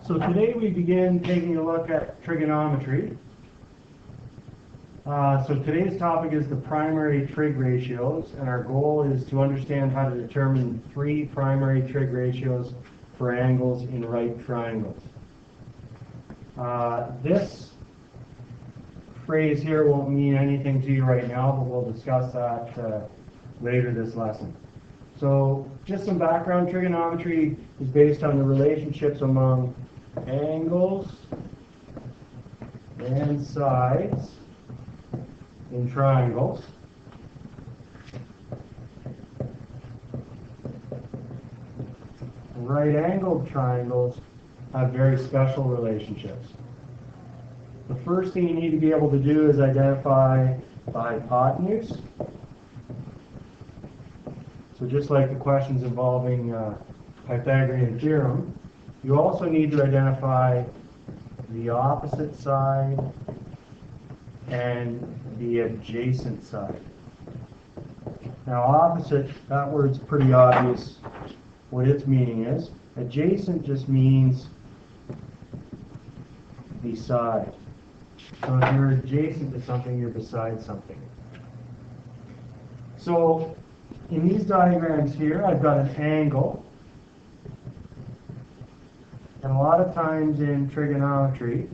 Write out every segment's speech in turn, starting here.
So today we begin taking a look at trigonometry. So today's topic is the primary trig ratios, and our goal is to understand how to determine three primary trig ratios for angles in right triangles. This phrase here won't mean anything to you right now, but we'll discuss that later this lesson. So just some background: trigonometry is based on the relationships among angles and sides in triangles. Right-angled triangles have very special relationships. The first thing you need to be able to do is identify the hypotenuse. So just like the questions involving Pythagorean theorem, you also need to identify the opposite side and the adjacent side. Now opposite, that word's pretty obvious what its meaning is. Adjacent just means beside. So if you're adjacent to something, you're beside something. So in these diagrams here, I've got an angle. And a lot of times in trigonometry,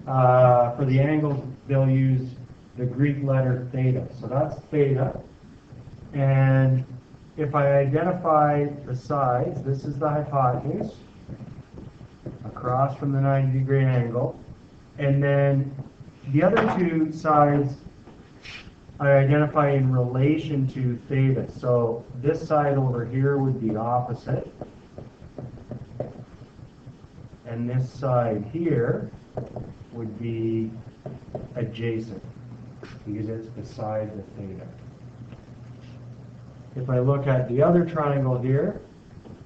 for the angles, they'll use the Greek letter theta. So that's theta. And if I identify the sides, this is the hypotenuse across from the 90-degree angle. And then the other two sides I identify in relation to theta. So this side over here would be opposite. And this side here would be adjacent, because it's beside the theta. If I look at the other triangle here,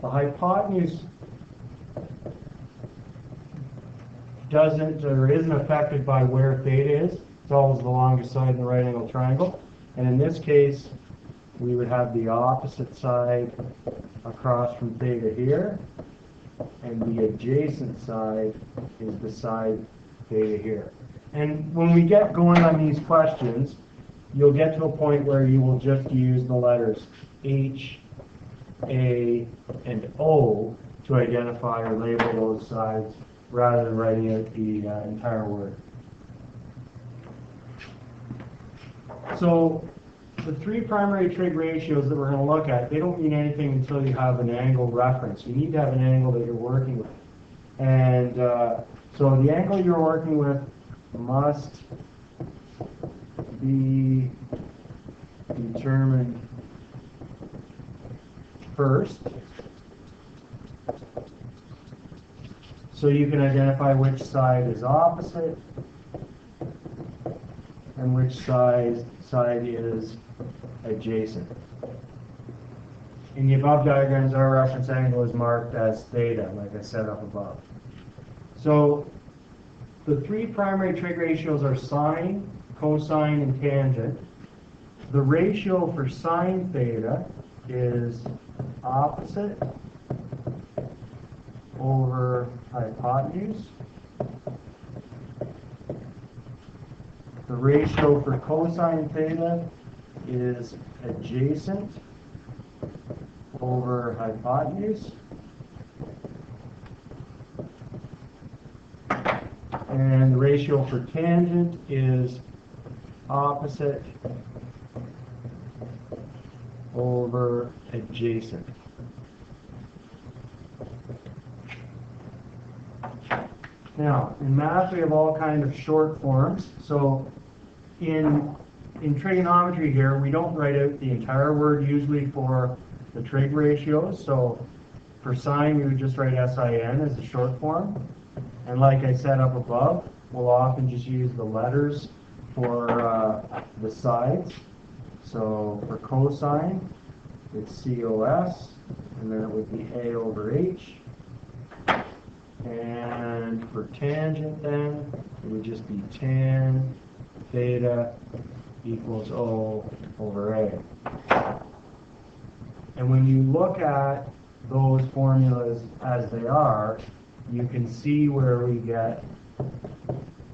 the hypotenuse isn't affected by where theta is. It's always the longest side in the right angle triangle. And in this case, we would have the opposite side across from theta here, and the adjacent side is beside theta here. And when we get going on these questions, you'll get to a point where you will just use the letters H, A, and O to identify or label those sides rather than writing out the entire word. So the three primary trig ratios that we're going to look at, they don't mean anything until you have an angle reference. You need to have an angle that you're working with. And so the angle you're working with must be determined first, so you can identify which side is opposite and which side is adjacent. In the above diagrams, our reference angle is marked as theta, like I said up above. So the three primary trig ratios are sine, cosine, and tangent. The ratio for sine theta is opposite over hypotenuse. The ratio for cosine theta is adjacent over hypotenuse. And the ratio for tangent is opposite over adjacent. Now, in math, we have all kinds of short forms. So in trigonometry here, we don't write out the entire word usually for the trig ratios. So for sine, we would just write SIN as a short form. And like I said up above, we'll often just use the letters for the sides. So for cosine, it's COS, and then it would be A over H. And for tangent then, it would just be tan theta equals O over A. And when you look at those formulas as they are, you can see where we get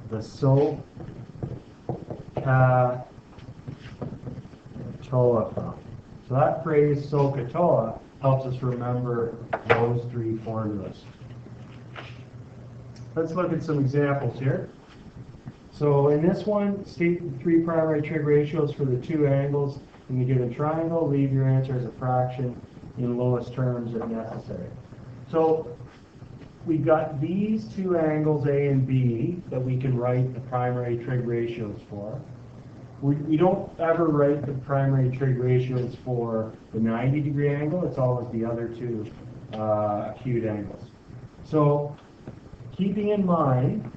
the SOHCAHTOA from. So that phrase SOHCAHTOA helps us remember those three formulas. Let's look at some examples here. So in this one, state the three primary trig ratios for the two angles in the given triangle. Leave your answer as a fraction in lowest terms if necessary. So we've got these two angles A and B that we can write the primary trig ratios for. We don't ever write the primary trig ratios for the 90-degree angle. It's always the other two acute angles. So keeping in mind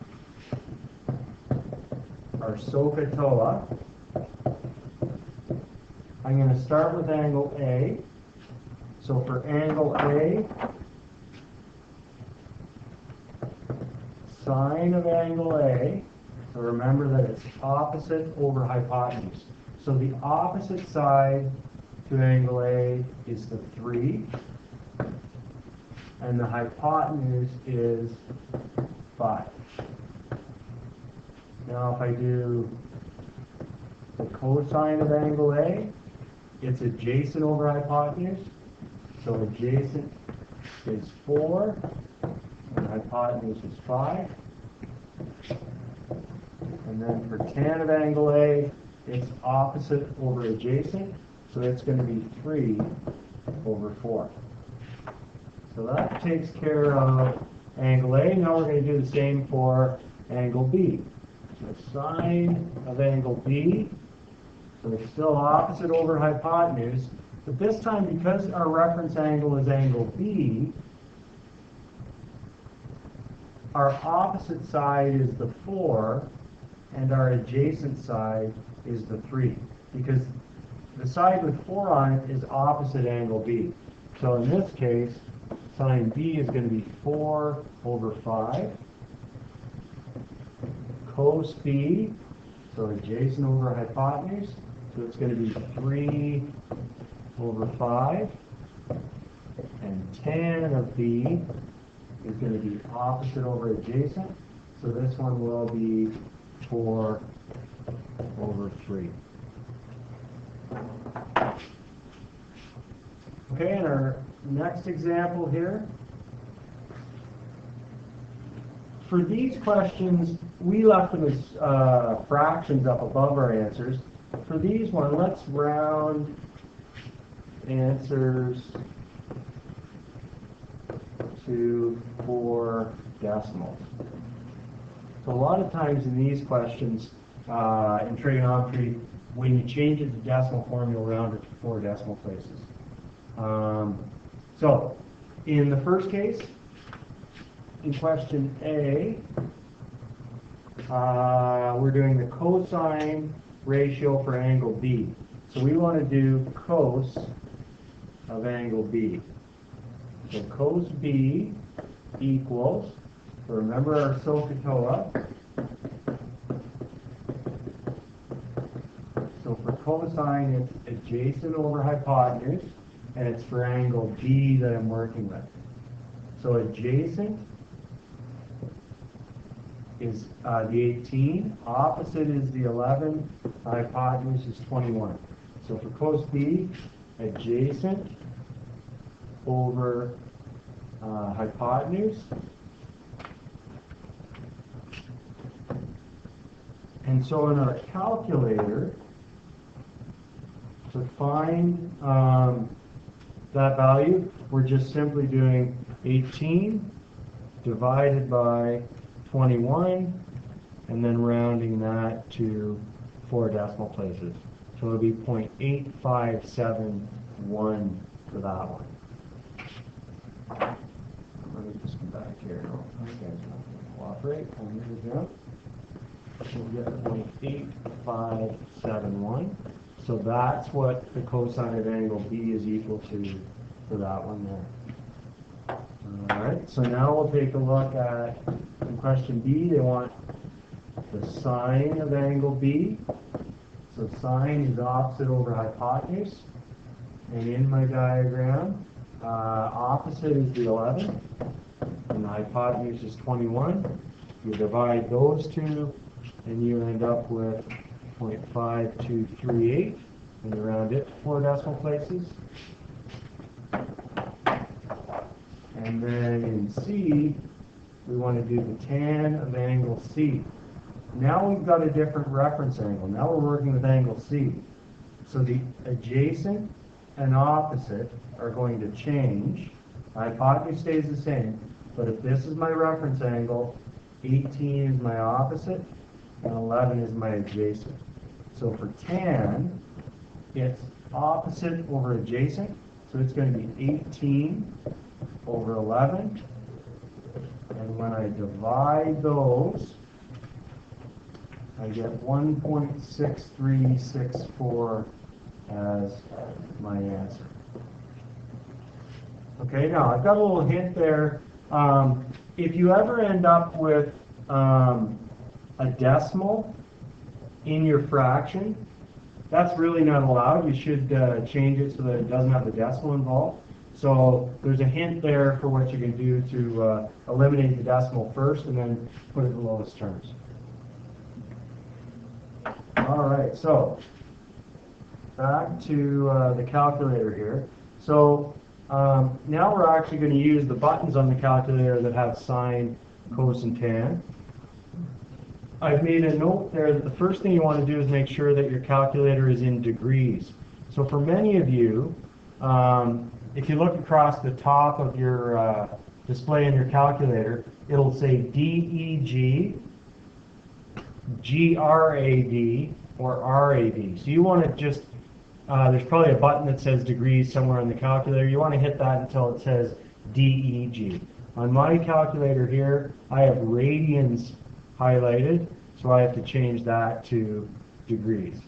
our SOHCAHTOA, I'm going to start with angle A. So for angle A, sine of angle A, so remember that it's opposite over hypotenuse. So the opposite side to angle A is the 3, and the hypotenuse is 5. Now if I do the cosine of angle A, it's adjacent over hypotenuse. So adjacent is 4, and hypotenuse is 5. And then for tan of angle A, it's opposite over adjacent, so it's going to be 3 over 4. So that takes care of angle A. Now we're going to do the same for angle B. So sine of angle B, so it's still opposite over hypotenuse, but this time because our reference angle is angle B, our opposite side is the 4, and our adjacent side is the 3, because the side with 4 on it is opposite angle B. So in this case, sine B is going to be 4 over 5. Cos B, so adjacent over hypotenuse, so it's going to be 3 over 5. And tan of B is going to be opposite over adjacent, so this one will be 4 over 3. Okay, and our next example here. For these questions, we left them as fractions up above our answers. For these one, let's round answers to 4 decimals. So a lot of times in these questions, in trigonometry, when you change it to decimal form, you'll round it to 4 decimal places. So in the first case, in question A, we're doing the cosine ratio for angle B. So we want to do cos of angle B. So cos B equals, so remember our SOHCAHTOA. So for cosine, it's adjacent over hypotenuse, and it's for angle B that I'm working with. So adjacent is the 18, opposite is the 11, hypotenuse is 21. So for cos B, adjacent over hypotenuse. And so in our calculator, to find that value, we're just simply doing 18 divided by 21, and then rounding that to 4 decimal places. So it'll be 0.8571 for that one. Let me just come back here. No, you guys are not going to cooperate. We'll get 0.8571. So that's what the cosine of angle B is equal to for that one there. All right, so now we'll take a look at, in question B, they want the sine of angle B. So sine is opposite over hypotenuse. And in my diagram, opposite is the 11. and the hypotenuse is 21. You divide those two, and you end up with 0.5238, and you round it to 4 decimal places. And then in C, we want to do the tan of angle C. Now we've got a different reference angle. Now we're working with angle C. So the adjacent and opposite are going to change. My hypotenuse stays the same, but if this is my reference angle, 18 is my opposite, and 11 is my adjacent. So for tan, it's opposite over adjacent, so it's going to be 18 over 11. And when I divide those, I get 1.6364 as my answer. Okay, now I've got a little hint there. If you ever end up with a decimal in your fraction, that's really not allowed. You should change it so that it doesn't have the decimal involved. So there's a hint there for what you can do to eliminate the decimal first and then put it in the lowest terms. All right, so back to the calculator here. So now we're actually going to use the buttons on the calculator that have sine, cos, and tan. I've made a note there that the first thing you want to do is make sure that your calculator is in degrees. So for many of you, if you look across the top of your display in your calculator, it'll say DEG, GRAD, or RAD. So you want to just, there's probably a button that says degrees somewhere on the calculator. You want to hit that until it says DEG. On my calculator here, I have radians highlighted, so I have to change that to degrees.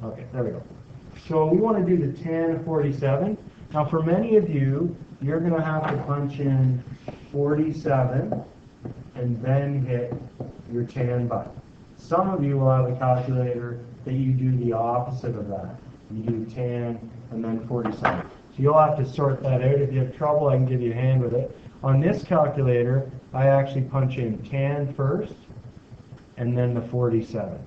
Okay, there we go. So we want to do the tan of 47. Now for many of you, you're going to have to punch in 47 and then hit your tan button. Some of you will have a calculator that you do the opposite of that. You do tan and then 47. So you'll have to sort that out. If you have trouble, I can give you a hand with it. On this calculator, I actually punch in tan first and then the 47.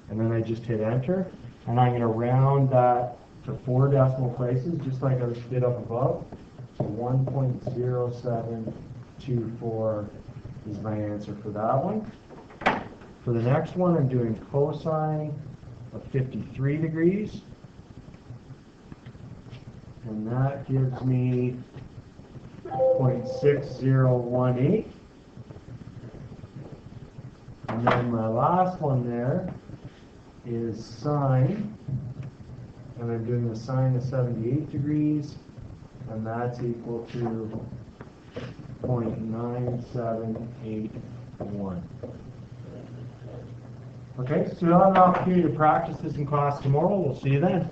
And then I just hit enter. And I'm going to round that to 4 decimal places, just like I did up above. So 1.0724 is my answer for that one. For the next one, I'm doing cosine of 53 degrees. And that gives me 0.6018. And then my last one there is sine, and I'm doing the sine of 78 degrees, and that's equal to 0.9781. Okay, so you'll have an opportunity to practice this in class tomorrow. We'll see you then.